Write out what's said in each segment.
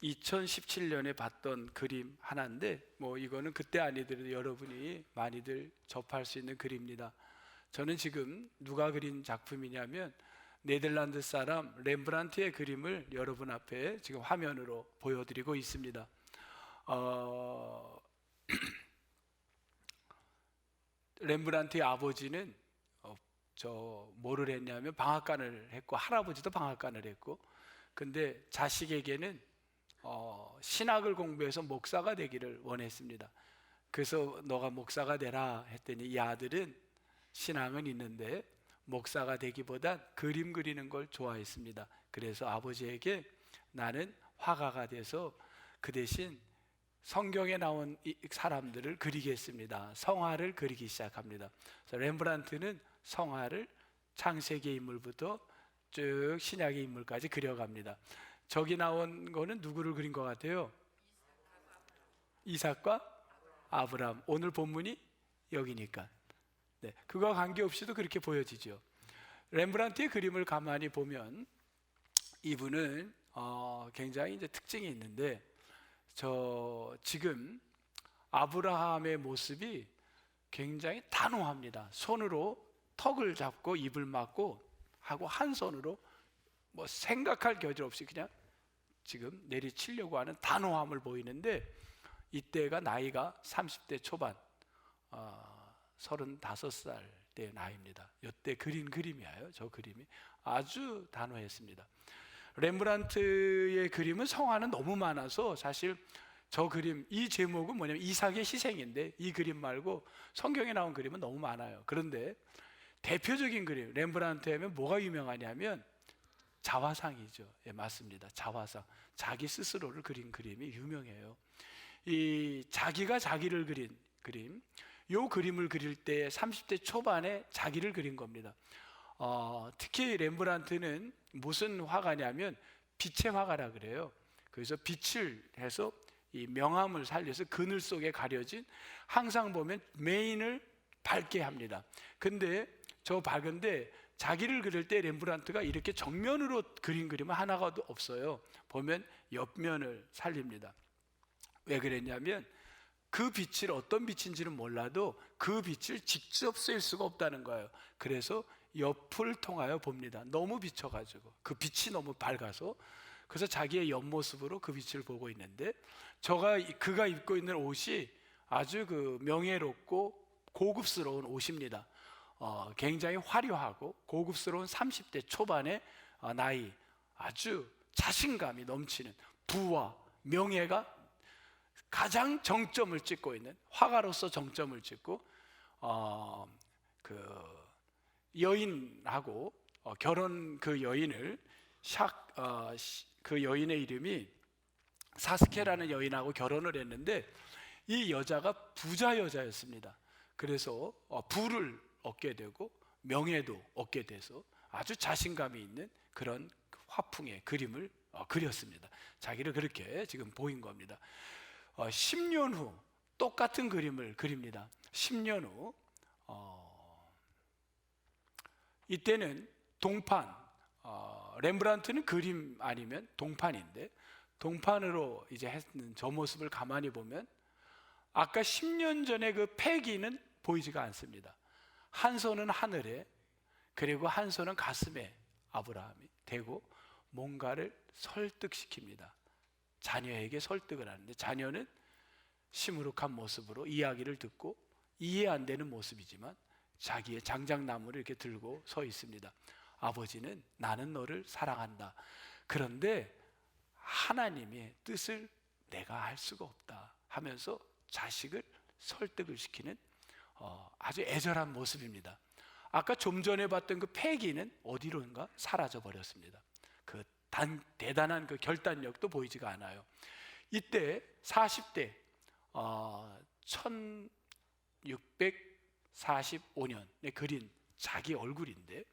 2017년에 봤던 그림 하나인데 이거는 그때 아니더라도 여러분이 많이들 접할 수 있는 그림입니다. 저는 지금 누가 그린 작품이냐면 네덜란드 사람 렘브란트의 그림을 여러분 앞에 지금 화면으로 보여드리고 있습니다. 렘브란트의 아버지는 뭐를 했냐면 방앗간을 했고, 할아버지도 방앗간을 했고, 근데 자식에게는 신학을 공부해서 목사가 되기를 원했습니다. 그래서 너가 목사가 되라 했더니 이 아들은 신앙은 있는데 목사가 되기보단 그림 그리는 걸 좋아했습니다. 그래서 아버지에게 나는 화가가 돼서 그 대신 성경에 나온 이 사람들을 그리겠습니다. 성화를 그리기 시작합니다. 그래서 렘브란트는 성화를 창세기 인물부터 쭉 신약의 인물까지 그려갑니다. 저기 나온 거는 누구를 그린 것 같아요? 이삭과 아브라함. 오늘 본문이 여기니까. 네, 그거와 관계없이도 그렇게 보여지죠. 렘브란트의 그림을 가만히 보면 이분은 굉장히 이제 특징이 있는데, 지금 아브라함의 모습이 굉장히 단호합니다. 손으로 턱을 잡고 입을 막고 하고 한 손으로 생각할 겨질 없이 그냥 지금 내리치려고 하는 단호함을 보이는데, 이때가 나이가 30대 초반, 35살 때 나이입니다. 이때 그린 그림이에요. 저 그림이 아주 단호했습니다. 렘브란트의 그림은 성화는 너무 많아서 사실 저 그림, 이 제목은 뭐냐면 이삭의 희생인데, 이 그림 말고 성경에 나온 그림은 너무 많아요. 그런데 대표적인 그림, 렘브란트 하면 뭐가 유명하냐면 자화상이죠. 예, 맞습니다. 자화상. 자기 스스로를 그린 그림이 유명해요. 이 자기가 자기를 그린 그림, 요 그림을 그릴 때 30대 초반에 자기를 그린 겁니다. 특히 렘브란트는 무슨 화가냐면 빛의 화가라 그래요. 그래서 빛을 해서 이 명암을 살려서 그늘 속에 가려진, 항상 보면 메인을 밝게 합니다. 근데 저 밝은데 자기를 그릴 때 렘브란트가 이렇게 정면으로 그린 그림은 하나가 없어요. 보면 옆면을 살립니다. 왜 그랬냐면 그 빛을 어떤 빛인지는 몰라도 그 빛을 직접 쓸 수가 없다는 거예요. 그래서 옆을 통하여 봅니다. 너무 비쳐가지고 그 빛이 너무 밝아서. 그래서 자기의 옆모습으로 그 빛을 보고 있는데, 그가 입고 있는 옷이 아주 그 명예롭고 고급스러운 옷입니다. 굉장히 화려하고 고급스러운 30대 초반의 나이, 아주 자신감이 넘치는, 부와 명예가 가장 정점을 찍고 있는 화가로서 정점을 찍고, 그 여인하고 결혼, 그 여인을 그 여인의 이름이 사스케라는 여인하고 결혼을 했는데, 이 여자가 부자 여자였습니다. 그래서 부를 얻게 되고 명예도 얻게 돼서 아주 자신감이 있는 그런 화풍의 그림을 그렸습니다. 자기를 그렇게 지금 보인 겁니다. 10년 후 똑같은 그림을 그립니다. 10년 후 이때는 동판, 렘브란트는 그림 아니면 동판인데, 동판으로 이제 했는 저 모습을 가만히 보면 아까 10년 전에 그 패기는 보이지가 않습니다. 한 손은 하늘에, 그리고 한 손은 가슴에 아브라함이 대고 뭔가를 설득시킵니다. 자녀에게 설득을 하는데, 자녀는 시무룩한 모습으로 이야기를 듣고 이해 안 되는 모습이지만 자기의 장작나무를 이렇게 들고 서 있습니다. 아버지는 나는 너를 사랑한다. 그런데 하나님의 뜻을 내가 알 수가 없다 하면서 자식을 설득을 시키는 아주 애절한 모습입니다. 아까 좀 전에 봤던 그 패기는 어디론가 사라져 버렸습니다. 그 대단한 그 결단력도 보이지가 않아요. 이때 40대 1645년에 그린 자기 얼굴인데,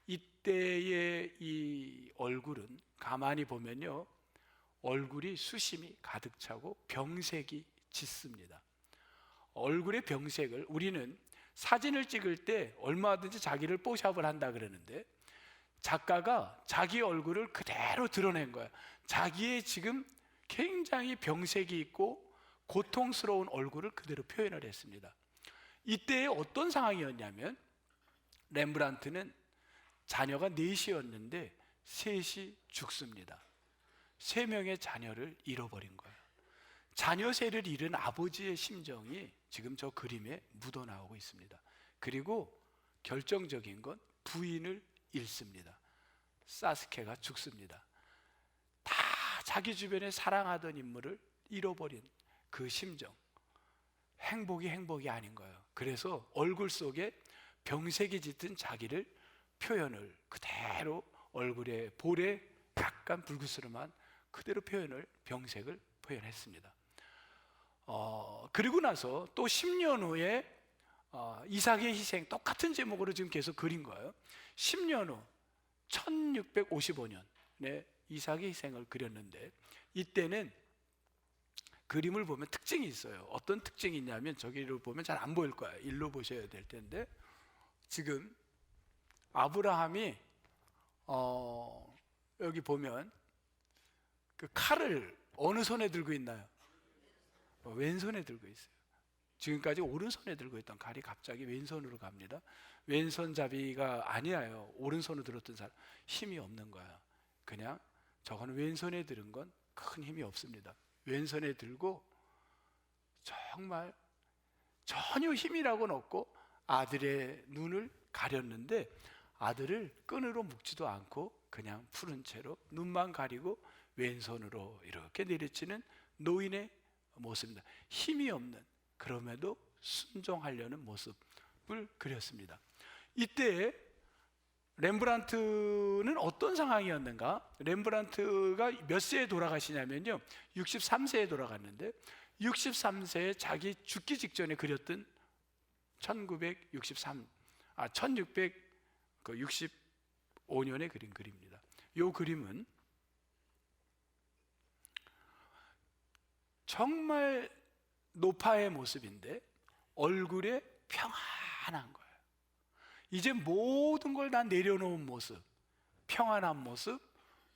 이때의 이 얼굴은 가만히 보면요, 얼굴이 수심이 가득 차고 병색이 짙습니다. 얼굴의 병색을, 우리는 사진을 찍을 때 얼마든지 자기를 뽀샵을 한다 그러는데, 작가가 자기 얼굴을 그대로 드러낸 거예요. 자기의 지금 굉장히 병색이 있고 고통스러운 얼굴을 그대로 표현을 했습니다. 이때에 어떤 상황이었냐면 렘브란트는 자녀가 넷이었는데 셋이 죽습니다. 3명의 자녀를 잃어버린 거예요. 자녀 셋을 잃은 아버지의 심정이 지금 저 그림에 묻어나오고 있습니다. 그리고 결정적인 건 부인을 잃습니다. 사스케가 죽습니다. 다 자기 주변에 사랑하던 인물을 잃어버린 그 심정, 행복이 아닌 거예요. 그래서 얼굴 속에 병색이 짙은 자기를 표현을 그대로 얼굴에 볼에 약간 불그스름한 그대로 병색을 표현했습니다. 그리고 나서 또 10년 후에 이삭의 희생, 똑같은 제목으로 지금 계속 그린 거예요. 10년 후 1655년에 이삭의 희생을 그렸는데, 이때는 그림을 보면 특징이 있어요. 어떤 특징이 있냐면, 저기로 보면 잘 안 보일 거예요. 일로 보셔야 될 텐데, 지금 아브라함이 여기 보면 그 칼을 어느 손에 들고 있나요? 왼손에 들고 있어요. 지금까지 오른손에 들고 있던 칼이 갑자기 왼손으로 갑니다. 왼손잡이가 아니에요. 오른손으로 들었던 사람 힘이 없는 거야. 그냥 저거는 왼손에 들은 건 큰 힘이 없습니다. 왼손에 들고 정말 전혀 힘이라고는 없고 아들의 눈을 가렸는데, 아들을 끈으로 묶지도 않고 그냥 푸른 채로 눈만 가리고 왼손으로 이렇게 내리치는 노인의 모습입니다. 힘이 없는, 그럼에도 순종하려는 모습을 그렸습니다. 이때 렘브란트는 어떤 상황이었는가? 렘브란트가 몇 세에 돌아가시냐면요, 63세에 돌아갔는데, 63세에 자기 죽기 직전에 그렸던 1665년에 그린 그림입니다. 이 그림은 정말 노파의 모습인데 얼굴에 평안한 거예요. 이제 모든 걸 다 내려놓은 모습, 평안한 모습.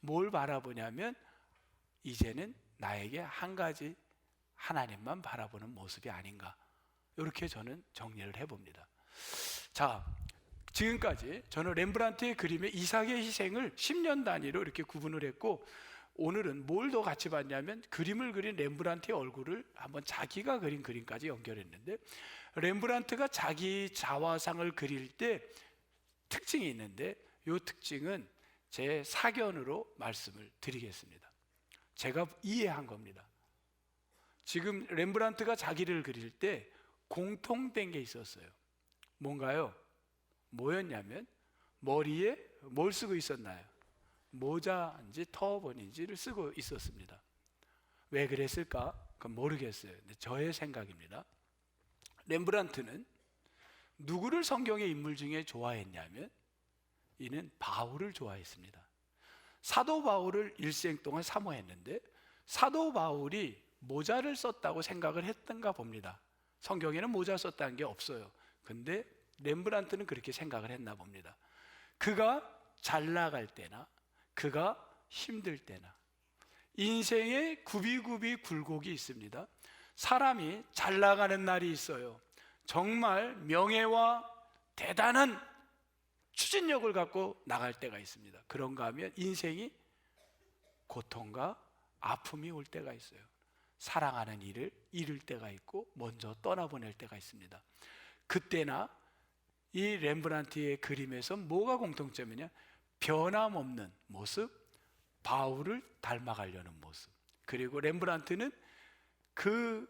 뭘 바라보냐면 이제는 나에게 한 가지 하나님만 바라보는 모습이 아닌가, 이렇게 저는 정리를 해봅니다. 자, 지금까지 저는 렘브란트의 그림의 이삭의 희생을 10년 단위로 이렇게 구분을 했고, 오늘은 뭘 더 같이 봤냐면 그림을 그린 렘브란트의 얼굴을 한번 자기가 그린 그림까지 연결했는데, 렘브란트가 자기 자화상을 그릴 때 특징이 있는데, 이 특징은 제 사견으로 말씀을 드리겠습니다. 제가 이해한 겁니다. 지금 렘브란트가 자기를 그릴 때 공통된 게 있었어요. 뭔가요? 뭐였냐면 머리에 뭘 쓰고 있었나요? 모자인지 터번인지를 쓰고 있었습니다. 왜 그랬을까? 그건 모르겠어요. 근데 저의 생각입니다. 렘브란트는 누구를 성경의 인물 중에 좋아했냐면 이는 바울을 좋아했습니다. 사도 바울을 일생 동안 사모했는데, 사도 바울이 모자를 썼다고 생각을 했던가 봅니다. 성경에는 모자 썼다는 게 없어요. 근데 렘브란트는 그렇게 생각을 했나 봅니다. 그가 잘 나갈 때나 그가 힘들 때나 인생에 굽이굽이 굴곡이 있습니다. 사람이 잘 나가는 날이 있어요. 정말 명예와 대단한 추진력을 갖고 나갈 때가 있습니다. 그런가 하면 인생이 고통과 아픔이 올 때가 있어요. 사랑하는 일을 잃을 때가 있고 먼저 떠나보낼 때가 있습니다. 그때나 이 렘브란트의 그림에서 뭐가 공통점이냐? 변함없는 모습, 바울을 닮아가려는 모습. 그리고 렘브란트는 그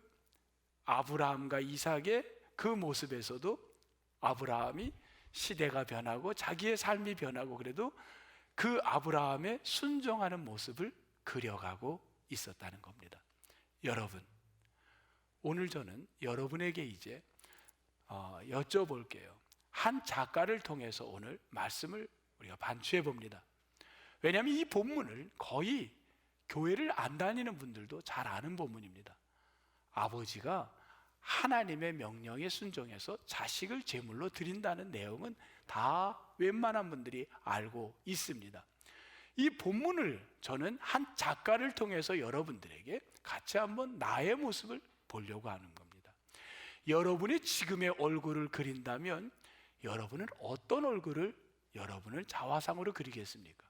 아브라함과 이삭의 그 모습에서도 아브라함이 시대가 변하고 자기의 삶이 변하고 그래도 그 아브라함의 순종하는 모습을 그려가고 있었다는 겁니다. 여러분, 오늘 저는 여러분에게 이제 여쭤볼게요. 한 작가를 통해서 오늘 말씀을 우리가 반추해 봅니다. 왜냐하면 이 본문을 거의 교회를 안 다니는 분들도 잘 아는 본문입니다. 아버지가 하나님의 명령에 순종해서 자식을 제물로 드린다는 내용은 다 웬만한 분들이 알고 있습니다. 이 본문을 저는 한 작가를 통해서 여러분들에게 같이 한번 나의 모습을 보려고 하는 겁니다. 여러분이 지금의 얼굴을 그린다면 여러분은 어떤 얼굴을 여러분을 자화상으로 그리겠습니까?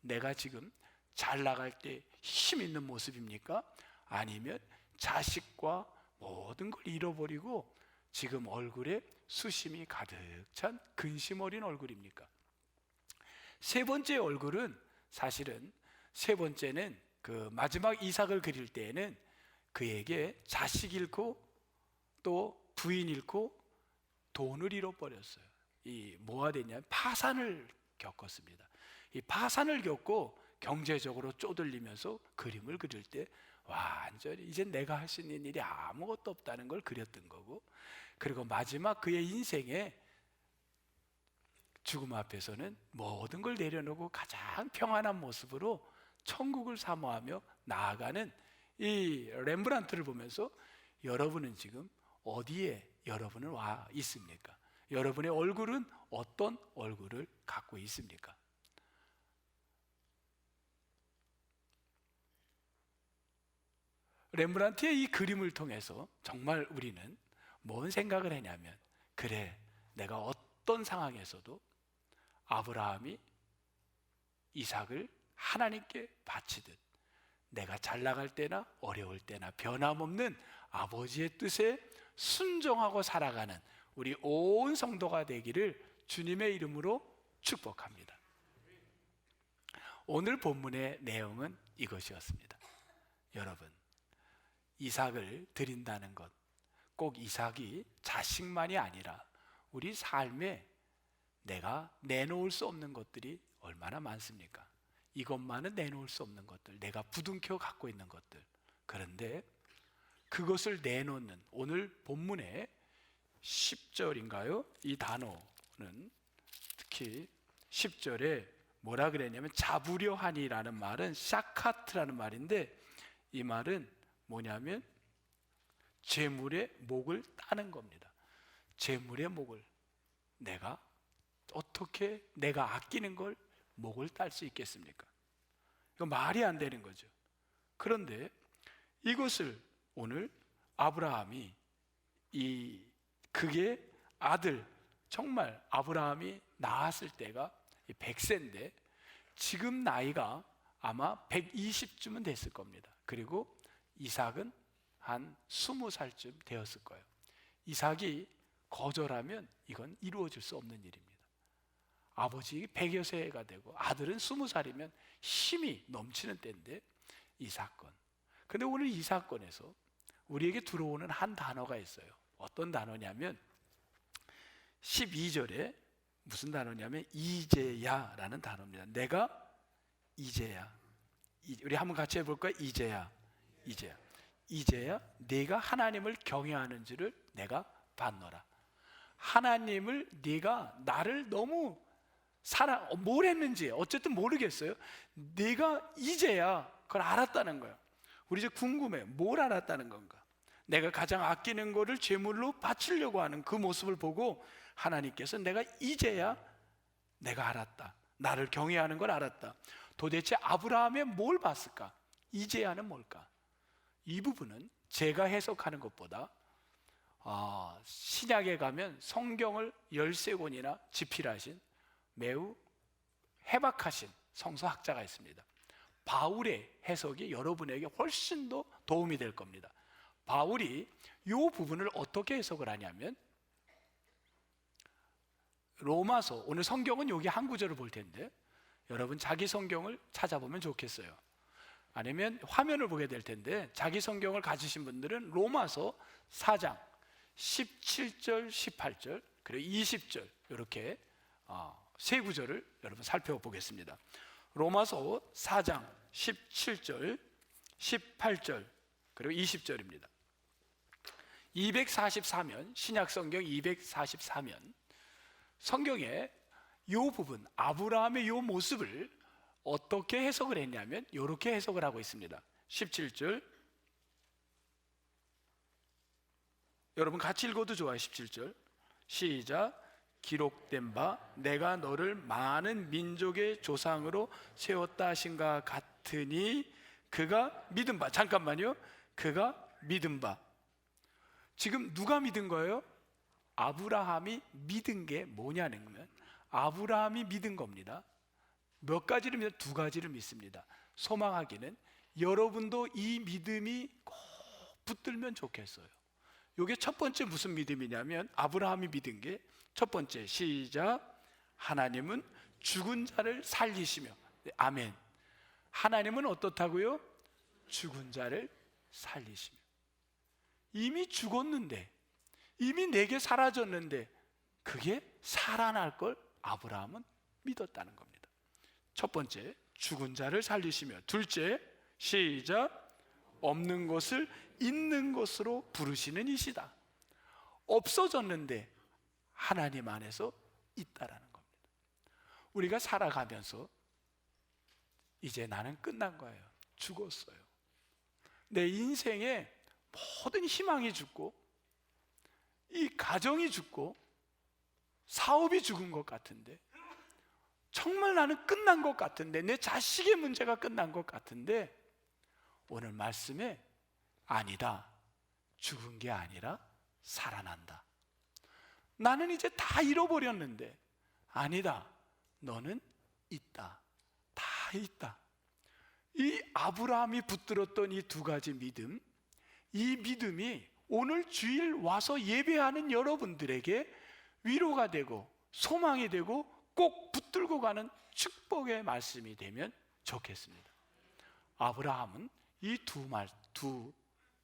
내가 지금 잘 나갈 때 힘 있는 모습입니까? 아니면 자식과 모든 걸 잃어버리고 지금 얼굴에 수심이 가득 찬 근심 어린 얼굴입니까? 세 번째 얼굴은 사실은 세 번째는 그 마지막 이삭을 그릴 때에는 그에게 자식 잃고 또 부인 잃고 돈을 잃어버렸어요. 이 뭐가 됐냐면 파산을 겪었습니다. 이 파산을 겪고 경제적으로 쪼들리면서 그림을 그릴 때 완전히 이제 내가 할 수 있는 일이 아무것도 없다는 걸 그렸던 거고, 그리고 마지막 그의 인생에 죽음 앞에서는 모든 걸 내려놓고 가장 평안한 모습으로 천국을 사모하며 나아가는 이 렘브란트를 보면서 여러분은 지금 어디에 여러분은 와 있습니까? 여러분의 얼굴은 어떤 얼굴을 갖고 있습니까? 렘브란트의 이 그림을 통해서 정말 우리는 뭔 생각을 했냐면, 그래, 내가 어떤 상황에서도 아브라함이 이삭을 하나님께 바치듯 내가 잘 나갈 때나 어려울 때나 변함없는 아버지의 뜻에 순종하고 살아가는 우리 온 성도가 되기를 주님의 이름으로 축복합니다. 오늘 본문의 내용은 이것이었습니다. 여러분, 이삭을 드린다는 것, 꼭 이삭이 자식만이 아니라 우리 삶에 내가 내놓을 수 없는 것들이 얼마나 많습니까? 이것만은 내놓을 수 없는 것들, 내가 부둥켜 갖고 있는 것들. 그런데 그것을 내놓는 오늘 본문의 10절인가요? 이 단어는 특히 10절에 뭐라 그랬냐면 잡으려 하니라는 말은 샤카트라는 말인데, 이 말은 뭐냐면 재물의 목을 따는 겁니다. 재물의 목을, 내가 어떻게 내가 아끼는 걸 목을 딸 수 있겠습니까? 이거 말이 안 되는 거죠. 그런데 이것을 오늘 아브라함이 그게 아들, 정말 아브라함이 낳았을 때가 100세인데 지금 나이가 아마 120쯤은 됐을 겁니다. 그리고 이삭은 한 20살쯤 되었을 거예요. 이삭이 거절하면 이건 이루어질 수 없는 일입니다. 아버지 100여 세가 되고 아들은 20살이면 힘이 넘치는 때인데, 이 사건. 근데 오늘 이 사건에서 우리에게 들어오는 한 단어가 있어요. 어떤 단어냐면 12절에 무슨 단어냐면 이제야라는 단어입니다. 내가 이제야. 우리 한번 같이 해볼까요? 이제야. 네가 하나님을 경외하는지를 내가 봤노라. 하나님을 네가 나를 너무 뭘 했는지 어쨌든 모르겠어요. 네가 이제야 그걸 알았다는 거예요. 우리 이제 궁금해. 뭘 알았다는 건가? 내가 가장 아끼는 거를 제물로 바치려고 하는 그 모습을 보고 하나님께서 내가 이제야 내가 알았다. 나를 경외하는 걸 알았다. 도대체 아브라함에 뭘 봤을까? 이제야는 뭘까? 이 부분은 제가 해석하는 것보다 신약에 가면 성경을 13권이나 집필하신 매우 해박하신 성서학자가 있습니다. 바울의 해석이 여러분에게 훨씬 더 도움이 될 겁니다. 바울이 이 부분을 어떻게 해석을 하냐면, 로마서, 오늘 성경은 여기 한 구절을 볼 텐데 여러분 자기 성경을 찾아보면 좋겠어요. 아니면 화면을 보게 될 텐데 자기 성경을 가지신 분들은 로마서 4장 17절, 18절 그리고 20절 이렇게 세 구절을 여러분 살펴보겠습니다. 로마서 4장 17절, 18절 그리고 20절입니다. 244면, 신약성경 244면 성경에 이 부분, 아브라함의 이 모습을 어떻게 해석을 했냐면 이렇게 해석을 하고 있습니다. 17절, 여러분 같이 읽어도 좋아요. 17절 시작. 기록된 바 내가 너를 많은 민족의 조상으로 세웠다 하신가 같으니 그가 믿은 바. 잠깐만요. 그가 믿은 바. 지금 누가 믿은 거예요? 아브라함이 믿은 게 뭐냐는 거면 아브라함이 믿은 겁니다. 몇 가지를 믿어요? 두 가지를 믿습니다. 소망하기는 여러분도 이 믿음이 꼭 붙들면 좋겠어요. 이게 첫 번째 무슨 믿음이냐면 아브라함이 믿은 게 첫 번째, 시작. 하나님은 죽은 자를 살리시며. 아멘. 하나님은 어떻다고요? 죽은 자를 살리시며. 이미 죽었는데, 이미 내게 사라졌는데 그게 살아날 걸 아브라함은 믿었다는 겁니다. 첫 번째, 죽은 자를 살리시며. 둘째, 시작. 없는 것을 있는 것으로 부르시는 이시다. 없어졌는데 하나님 안에서 있다라는 겁니다. 우리가 살아가면서 이제 나는 끝난 거예요. 죽었어요. 내 인생에 모든 희망이 죽고 이 가정이 죽고 사업이 죽은 것 같은데, 정말 나는 끝난 것 같은데, 내 자식의 문제가 끝난 것 같은데, 오늘 말씀에 아니다, 죽은 게 아니라 살아난다. 나는 이제 다 잃어버렸는데 아니다, 너는 있다. 다 있다. 이 아브라함이 붙들었던 이 두 가지 믿음, 이 믿음이 오늘 주일 와서 예배하는 여러분들에게 위로가 되고 소망이 되고 꼭 붙들고 가는 축복의 말씀이 되면 좋겠습니다. 아브라함은 이 두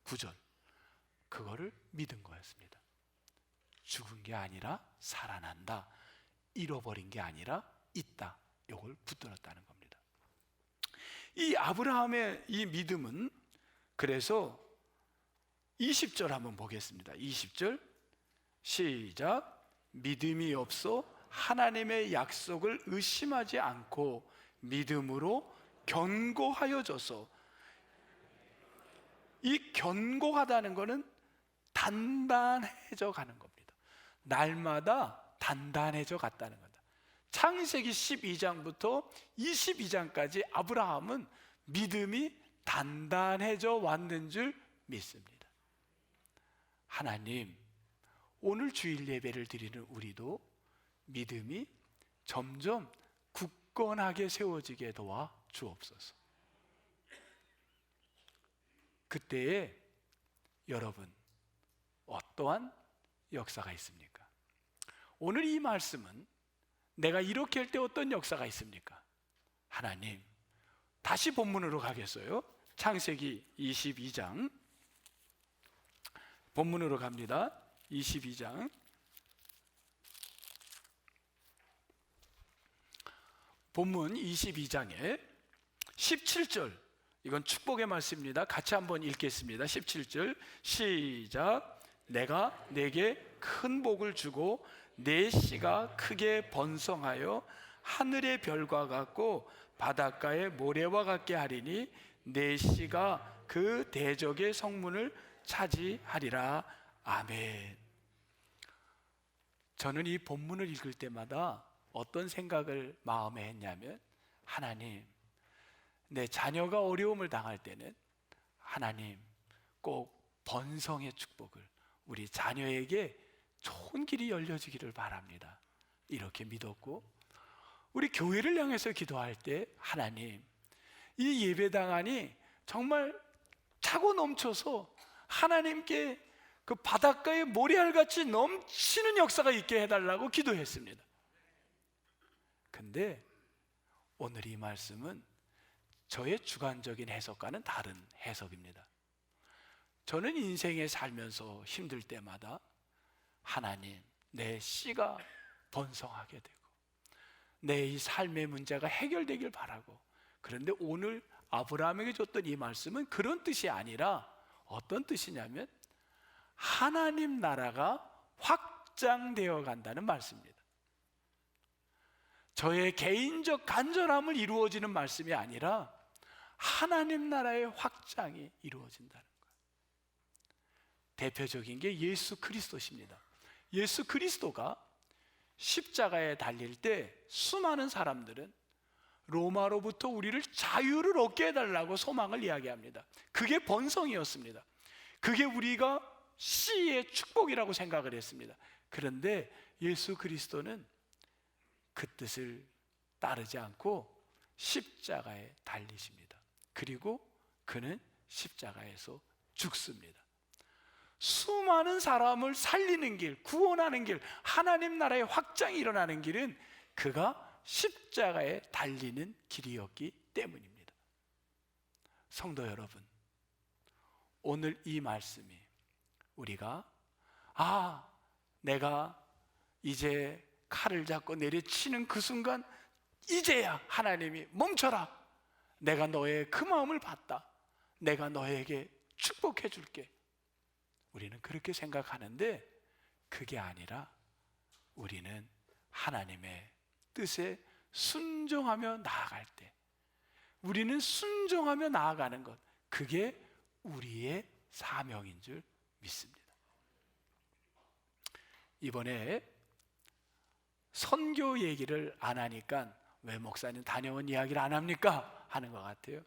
구절, 그거를 믿은 거였습니다. 죽은 게 아니라 살아난다. 잃어버린 게 아니라 있다. 이걸 붙들었다는 겁니다. 이 아브라함의 이 믿음은, 그래서 20절 한번 보겠습니다. 20절 시작. 믿음이 없어 하나님의 약속을 의심하지 않고 믿음으로 견고하여져서. 이 견고하다는 것은 단단해져 가는 겁니다. 날마다 단단해져 갔다는 겁니다. 창세기 12장부터 22장까지 아브라함은 믿음이 단단해져 왔는 줄 믿습니다. 하나님, 오늘 주일 예배를 드리는 우리도 믿음이 점점 굳건하게 세워지게 도와 주옵소서. 그때에 여러분 어떠한 역사가 있습니까? 오늘 이 말씀은 내가 이렇게 할 때 어떤 역사가 있습니까? 하나님, 다시 본문으로 가겠어요. 창세기 22장 본문으로 갑니다. 22장 본문 22장에 17절, 이건 축복의 말씀입니다. 같이 한번 읽겠습니다. 17절 시작. 내가 내게 큰 복을 주고 내 씨가 크게 번성하여 하늘의 별과 같고 바닷가의 모래와 같게 하리니 내 씨가 그 대적의 성문을 차지하리라. 아멘. 저는 이 본문을 읽을 때마다 어떤 생각을 마음에 했냐면, 하나님, 내 자녀가 어려움을 당할 때는 하나님 꼭 번성의 축복을 우리 자녀에게 좋은 길이 열려지기를 바랍니다. 이렇게 믿었고, 우리 교회를 향해서 기도할 때 하나님, 이 예배당 안이 정말 차고 넘쳐서 하나님께 그 바닷가의 모래알같이 넘치는 역사가 있게 해달라고 기도했습니다. 근데 오늘 이 말씀은 저의 주관적인 해석과는 다른 해석입니다. 저는 인생에 살면서 힘들 때마다 하나님, 내 씨가 번성하게 되고 내 이 삶의 문제가 해결되길 바라고. 그런데 오늘 아브라함에게 줬던 이 말씀은 그런 뜻이 아니라 어떤 뜻이냐면 하나님 나라가 확장되어 간다는 말씀입니다. 저의 개인적 간절함을 이루어지는 말씀이 아니라 하나님 나라의 확장이 이루어진다는 거예요. 대표적인 게 예수 그리스도십니다. 예수 그리스도가 십자가에 달릴 때 수많은 사람들은 로마로부터 우리를 자유를 얻게 해달라고 소망을 이야기합니다. 그게 번성이었습니다. 그게 우리가 씨의 축복이라고 생각을 했습니다. 그런데 예수 그리스도는 그 뜻을 따르지 않고 십자가에 달리십니다. 그리고 그는 십자가에서 죽습니다. 수많은 사람을 살리는 길, 구원하는 길, 하나님 나라의 확장이 일어나는 길은 그가 십자가에 달리는 길이었기 때문입니다. 성도 여러분, 오늘 이 말씀이 우리가 내가 이제 칼을 잡고 내려치는 그 순간 이제야 하나님이 멈춰라, 내가 너의 그 마음을 봤다, 내가 너에게 축복해 줄게, 우리는 그렇게 생각하는데 그게 아니라 우리는 하나님의 뜻에 순종하며 나아갈 때, 우리는 순종하며 나아가는 것, 그게 우리의 사명인 줄 믿습니다. 이번에 선교 얘기를 안 하니까 왜 목사님 다녀온 이야기를 안 합니까? 하는 것 같아요.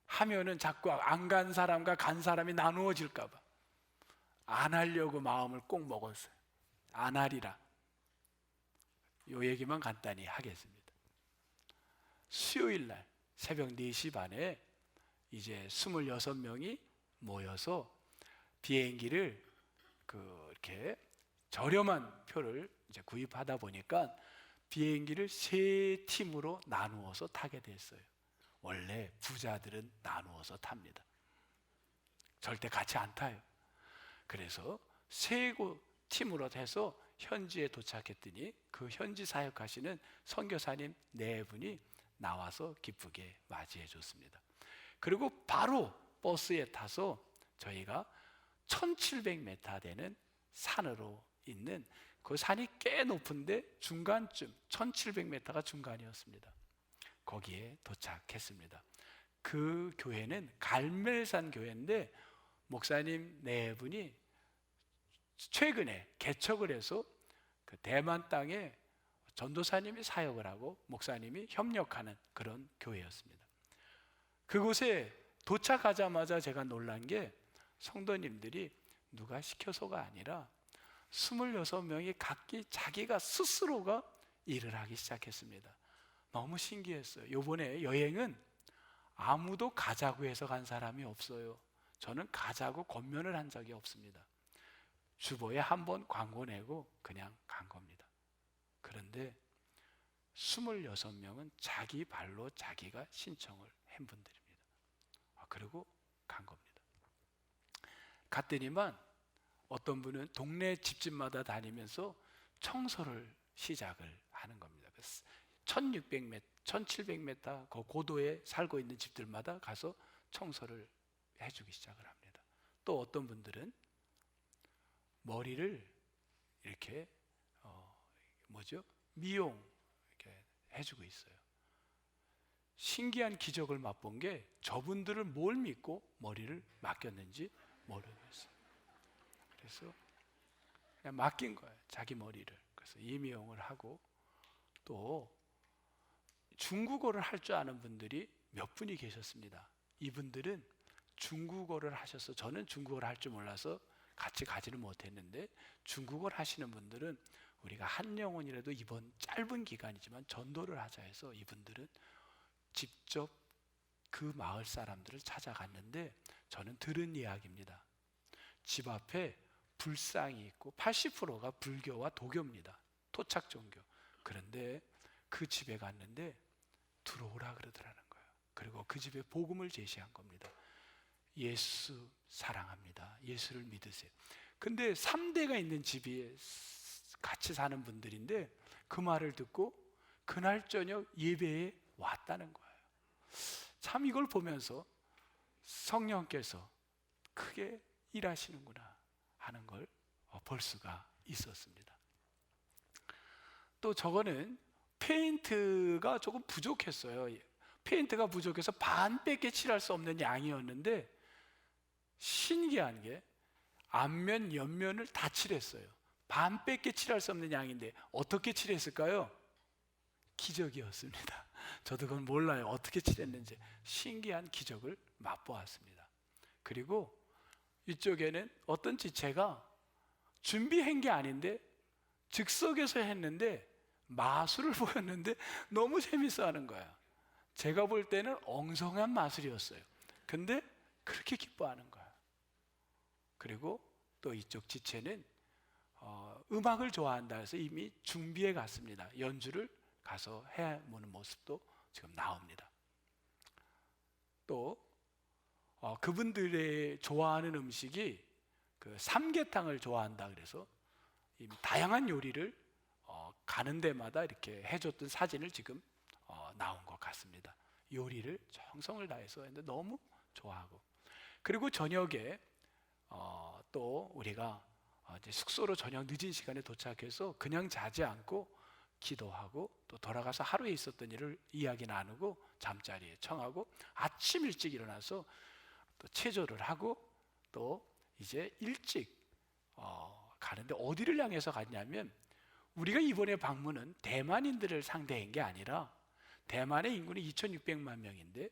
하면은 자꾸 안 간 사람과 간 사람이 나누어질까 봐 안 하려고 마음을 꼭 먹었어요. 안 하리라. 요 얘기만 간단히 하겠습니다. 수요일 날 새벽 4시 반에 이제 26명이 모여서 비행기를 이렇게 저렴한 표를 이제 구입하다 보니까 비행기를 3팀으로 나누어서 타게 됐어요. 원래 부자들은 나누어서 탑니다. 절대 같이 안 타요. 그래서 3팀으로 해서 현지에 도착했더니 그 현지 사역하시는 선교사님 4분이 나와서 기쁘게 맞이해 줬습니다. 그리고 바로 버스에 타서 저희가 1700m 되는 산으로 있는, 그 산이 꽤 높은데 중간쯤 1700m가 중간이었습니다. 거기에 도착했습니다. 그 교회는 갈멜산 교회인데 목사님 4분이 최근에 개척을 해서 그 대만 땅에 전도사님이 사역을 하고 목사님이 협력하는 그런 교회였습니다. 그곳에 도착하자마자 제가 놀란 게 성도님들이 누가 시켜서가 아니라 26명이 각기 자기가 스스로가 일을 하기 시작했습니다. 너무 신기했어요. 이번에 여행은 아무도 가자고 해서 간 사람이 없어요. 저는 가자고 권면을 한 적이 없습니다. 주보에 한번 광고 내고 그냥 간 겁니다. 그런데 26명은 자기 발로 자기가 신청을 한 분들입니다. 그리고 간 겁니다. 갔더니만 어떤 분은 동네 집집마다 다니면서 청소를 시작을 하는 겁니다. 1600m, 1700m 그 고도에 살고 있는 집들마다 가서 청소를 해주기 시작을 합니다. 또 어떤 분들은 머리를 이렇게 미용 이렇게 해주고 있어요. 신기한 기적을 맛본 게 저분들을 뭘 믿고 머리를 맡겼는지 모르겠어요. 그래서 그냥 맡긴 거예요, 자기 머리를. 그래서 이미용을 하고, 또 중국어를 할 줄 아는 분들이 몇 분이 계셨습니다. 이분들은 중국어를 하셔서, 저는 중국어를 할 줄 몰라서 같이 가지는 못했는데, 중국어를 하시는 분들은 우리가 한 영혼이라도 이번 짧은 기간이지만 전도를 하자 해서 이분들은 직접 그 마을 사람들을 찾아갔는데, 저는 들은 이야기입니다. 집 앞에 불상이 있고 80%가 불교와 도교입니다. 토착 종교. 그런데 그 집에 갔는데 들어오라 그러더라는 거예요. 그리고 그 집에 복음을 제시한 겁니다. 예수 사랑합니다. 예수를 믿으세요. 근데 3대가 있는 집이 같이 사는 분들인데 그 말을 듣고 그날 저녁 예배에 왔다는 거예요. 참 이걸 보면서 성령께서 크게 일하시는구나 하는 걸 볼 수가 있었습니다. 또 저거는 페인트가 조금 부족했어요. 페인트가 부족해서 반밖에 칠할 수 없는 양이었는데, 신기한 게 앞면, 옆면을 다 칠했어요. 반밖에 칠할 수 없는 양인데 어떻게 칠했을까요? 기적이었습니다. 저도 그건 몰라요. 어떻게 칠했는지. 신기한 기적을 맛보았습니다. 그리고 이쪽에는 어떤 지체가 준비한 게 아닌데 즉석에서 했는데 마술을 보였는데 너무 재밌어 하는 거야. 제가 볼 때는 엉성한 마술이었어요. 근데 그렇게 기뻐하는 거야. 그리고 또 이쪽 지체는 음악을 좋아한다 해서 이미 준비해 갔습니다. 연주를 가서 해보는 모습도 지금 나옵니다. 또 그분들의 좋아하는 음식이 그 삼계탕을 좋아한다 그래서 이미 다양한 요리를 가는 데마다 이렇게 해줬던 사진을 지금 나온 것 같습니다. 요리를 정성을 다해서 했는데 너무 좋아하고, 그리고 저녁에 또 우리가 이제 숙소로 저녁 늦은 시간에 도착해서 그냥 자지 않고 기도하고 또 돌아가서 하루에 있었던 일을 이야기 나누고 잠자리에 청하고 아침 일찍 일어나서 또 체조를 하고 또 이제 일찍 가는데 어디를 향해서 갔냐면, 우리가 이번에 방문은 대만인들을 상대한 게 아니라 대만의 인구는 2,600만 명인데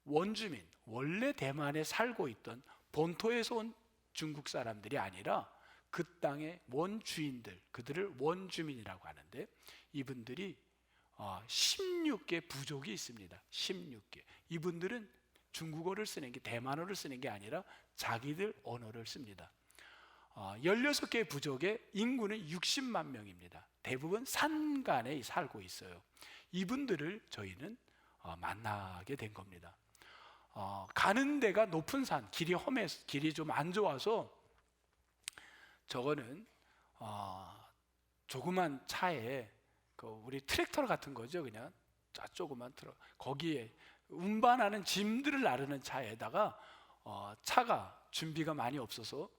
원주민, 원래 대만에 살고 있던 본토에서 온 중국 사람들이 아니라 그 땅의 원주인들, 그들을 원주민이라고 하는데 이분들이 16개 부족이 있습니다. 16개. 이분들은 중국어를 쓰는 게, 대만어를 쓰는 게 아니라 자기들 언어를 씁니다. 16개 부족의 인구는 60만 명입니다. 대부분 산간에 살고 있어요. 이분들을 저희는 만나게 된 겁니다. 가는 데가 높은 산, 길이 험해서, 길이 좀 안 좋아서 저거는 조그만 차에 우리 트랙터 같은 거죠. 그냥 조그만 트럭, 거기에 운반하는 짐들을 나르는 차에다가 차가 준비가 많이 없어서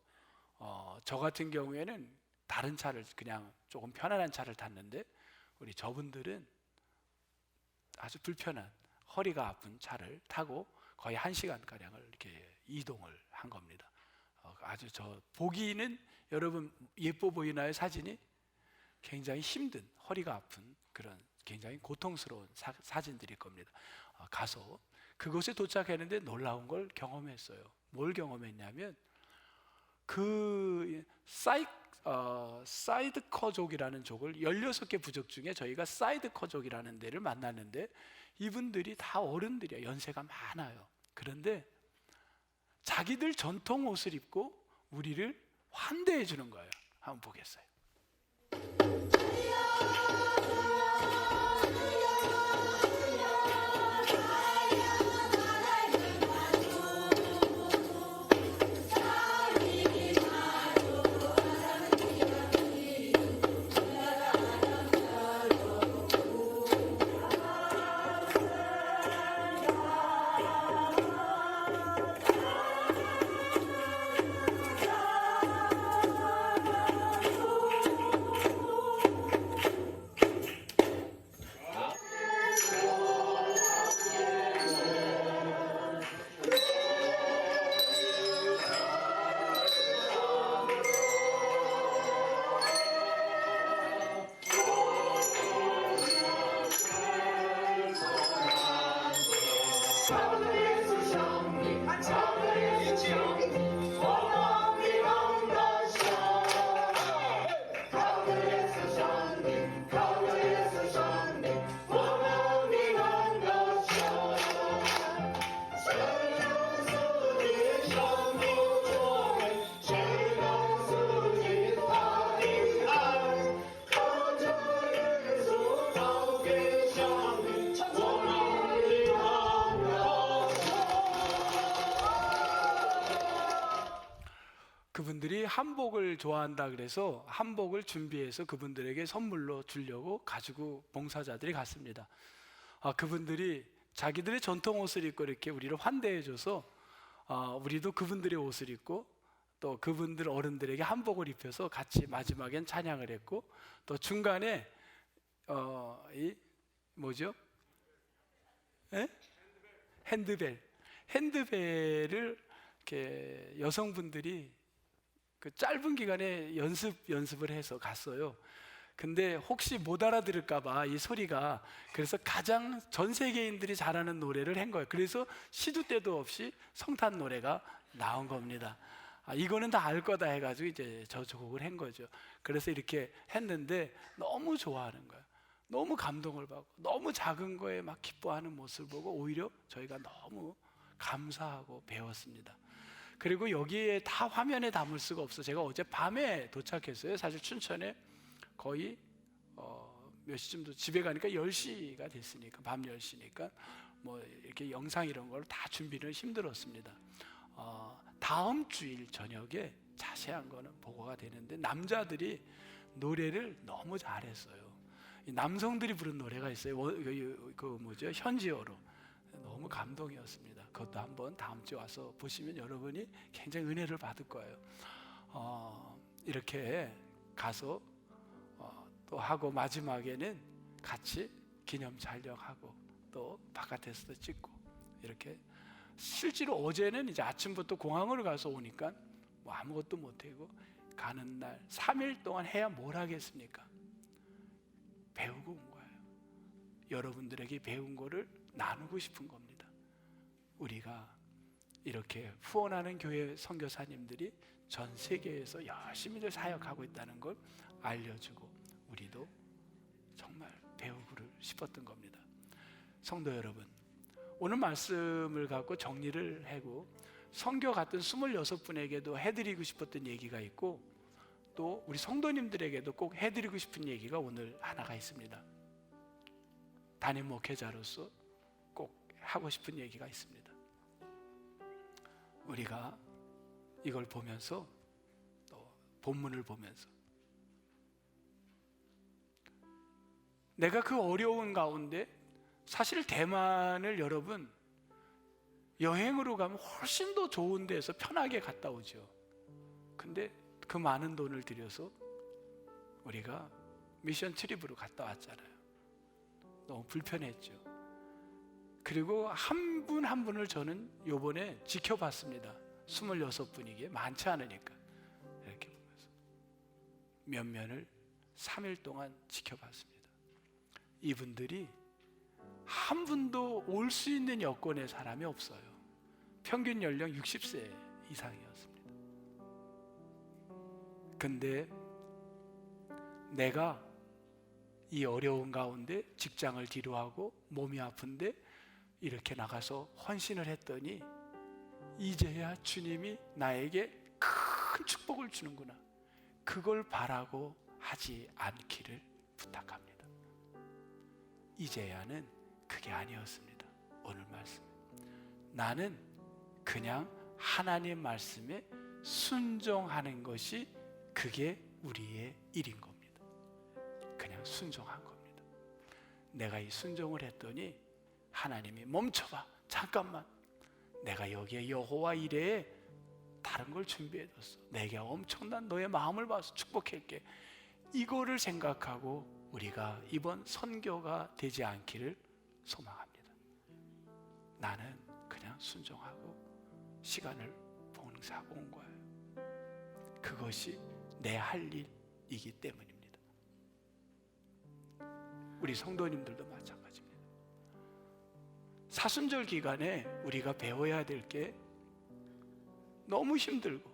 저 같은 경우에는 다른 차를, 그냥 조금 편안한 차를 탔는데 우리 저분들은 아주 불편한, 허리가 아픈 차를 타고 거의 1시간가량을 이렇게 이동을 한 겁니다. 아주 보기는 여러분 예뻐 보이나요? 사진이? 굉장히 힘든, 허리가 아픈 그런 굉장히 고통스러운 사진들일 겁니다. 가서 그곳에 도착했는데 놀라운 걸 경험했어요. 뭘 경험했냐면 그 사이드커족이라는 족을 16개 부족 중에 저희가 사이드커족이라는 데를 만났는데 이분들이 다 어른들이야. 연세가 많아요. 그런데 자기들 전통 옷을 입고 우리를 환대해 주는 거예요. 한번 보겠어요. 그분들이 한복을 좋아한다 그래서 한복을 준비해서 그분들에게 선물로 주려고 가지고 봉사자들이 갔습니다. 그분들이 자기들의 전통 옷을 입고 이렇게 우리를 환대해줘서 우리도 그분들의 옷을 입고 또 그분들 어른들에게 한복을 입혀서 같이 마지막엔 찬양을 했고, 또 중간에 이 뭐죠? 핸드벨을 이렇게 여성분들이 그 짧은 기간에 연습을 해서 갔어요. 근데 혹시 못 알아들을까봐 이 소리가, 그래서 가장 전 세계인들이 잘하는 노래를 한 거예요. 그래서 시도 때도 없이 성탄 노래가 나온 겁니다. 이거는 다 알 거다 해가지고 이제 저 곡을 한 거죠. 그래서 이렇게 했는데 너무 좋아하는 거예요. 너무 감동을 받고 너무 작은 거에 막 기뻐하는 모습을 보고 오히려 저희가 너무 감사하고 배웠습니다. 그리고 여기에 다 화면에 담을 수가 없어. 제가 어제 밤에 도착했어요. 사실 춘천에 거의 몇 시쯤도 집에 가니까 10시가 됐으니까, 밤 10시니까 뭐 이렇게 영상 이런 걸 다 준비를 힘들었습니다. 다음 주일 저녁에 자세한 거는 보고가 되는데 남자들이 노래를 너무 잘했어요. 남성들이 부른 노래가 있어요. 그 뭐죠? 현지어로. 너무 감동이었습니다. 그것도 한번 다음 주에 와서 보시면 여러분이 굉장히 은혜를 받을 거예요. 이렇게 가서 또 하고 마지막에는 같이 기념 촬영하고 또 바깥에서도 찍고 이렇게. 실제로 어제는 이제 아침부터 공항으로 가서 오니까 뭐 아무것도 못하고 가는 날 3일 동안 해야 뭘 하겠습니까? 배우고 온 거예요. 여러분들에게 배운 거를 나누고 싶은 겁니다. 우리가 이렇게 후원하는 교회 선교사님들이 전 세계에서 열심히들 사역하고 있다는 걸 알려주고 우리도 정말 배우고 싶었던 겁니다. 성도 여러분, 오늘 말씀을 갖고 정리를 하고 선교 갔던 26분에게도 해드리고 싶었던 얘기가 있고 또 우리 성도님들에게도 꼭 해드리고 싶은 얘기가 오늘 하나가 있습니다. 담임 목회자로서 꼭 하고 싶은 얘기가 있습니다. 우리가 이걸 보면서 또 본문을 보면서 내가 그 어려운 가운데 사실 대만을 여러분 여행으로 가면 훨씬 더 좋은 데서 편하게 갔다 오죠. 근데 그 많은 돈을 들여서 우리가 미션 트립으로 갔다 왔잖아요. 너무 불편했죠. 그리고 한 분 한 분을 저는 요번에 지켜봤습니다. 26분이기에 많지 않으니까 이렇게 보면서 몇 면을 3일 동안 지켜봤습니다. 이분들이 한 분도 올 수 있는 여건의 사람이 없어요. 평균 연령 60세 이상이었습니다. 근데 내가 이 어려운 가운데 직장을 뒤로하고 몸이 아픈데 이렇게 나가서 헌신을 했더니 이제야 주님이 나에게 큰 축복을 주는구나, 그걸 바라고 하지 않기를 부탁합니다. 이제야는 그게 아니었습니다. 오늘 말씀, 나는 그냥 하나님 말씀에 순종하는 것이 그게 우리의 일인 겁니다. 그냥 순종한 겁니다. 내가 이 순종을 했더니 하나님이 멈춰봐, 잠깐만, 내가 여기에 여호와 이레에 다른 걸 준비해뒀어. 내게 엄청난 너의 마음을 봐서 축복할게. 이거를 생각하고 우리가 이번 선교가 되지 않기를 소망합니다. 나는 그냥 순종하고 시간을 봉사하고 온 거예요. 그것이 내 할 일이기 때문입니다. 우리 성도님들도 마찬가지입니다. 사순절 기간에 우리가 배워야 될 게 너무 힘들고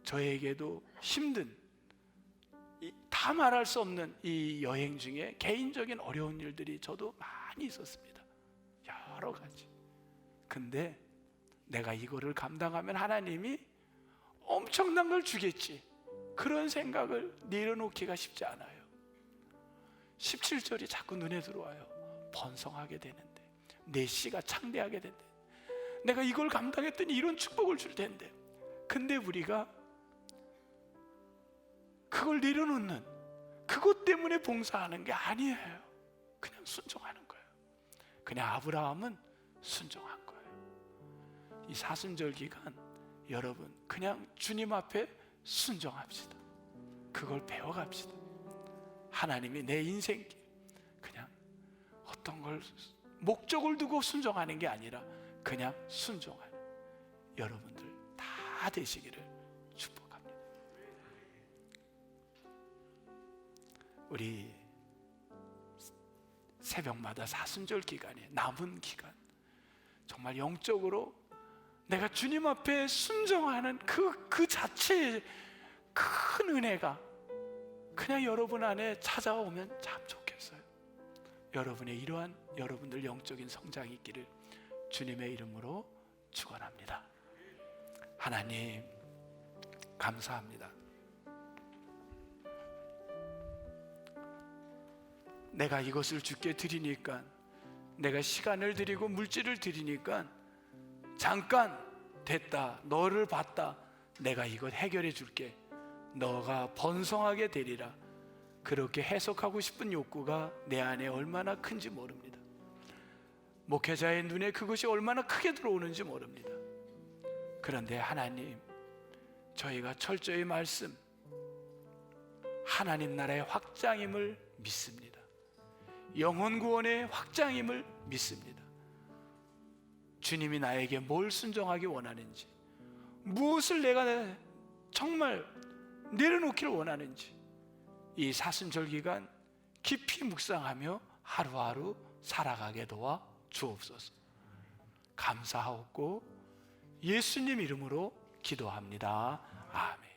저에게도 힘든, 다 말할 수 없는 이 여행 중에 개인적인 어려운 일들이 저도 많이 있었습니다. 여러 가지. 근데 내가 이거를 감당하면 하나님이 엄청난 걸 주겠지, 그런 생각을 내려놓기가 쉽지 않아요. 17절이 자꾸 눈에 들어와요. 번성하게 되는데, 내 씨가 창대하게 된대. 내가 이걸 감당했더니 이런 축복을 줄 텐데. 근데 우리가 그걸 내려놓는, 그것 때문에 봉사하는 게 아니에요. 그냥 순종하는 거예요. 그냥 아브라함은 순종한 거예요. 이 사순절 기간 여러분 그냥 주님 앞에 순종합시다. 그걸 배워갑시다. 하나님이 내 인생길, 그냥 어떤 걸 목적을 두고 순종하는 게 아니라 그냥 순종하는 여러분들 다 되시기를 축복합니다. 우리 새벽마다 사순절 기간에 남은 기간, 정말 영적으로 내가 주님 앞에 순종하는 그 자체의 큰 은혜가 그냥 여러분 안에 찾아오면 참 좋겠어요. 여러분의 이러한 여러분들 영적인 성장이 있기를 주님의 이름으로 축원합니다. 하나님 감사합니다. 내가 이것을 주께 드리니까, 내가 시간을 드리고 물질을 드리니까 잠깐 됐다, 너를 봤다, 내가 이것 해결해 줄게, 너가 번성하게 되리라, 그렇게 해석하고 싶은 욕구가 내 안에 얼마나 큰지 모릅니다. 목회자의 눈에 그것이 얼마나 크게 들어오는지 모릅니다. 그런데 하나님, 저희가 철저히 말씀, 하나님 나라의 확장임을 믿습니다. 영혼 구원의 확장임을 믿습니다. 주님이 나에게 뭘 순종하기 원하는지, 무엇을 내가 정말 내려놓기를 원하는지, 이 사순절 기간 깊이 묵상하며 하루하루 살아가게 도와 주옵소서. 감사하옵고 예수님 이름으로 기도합니다. 아멘.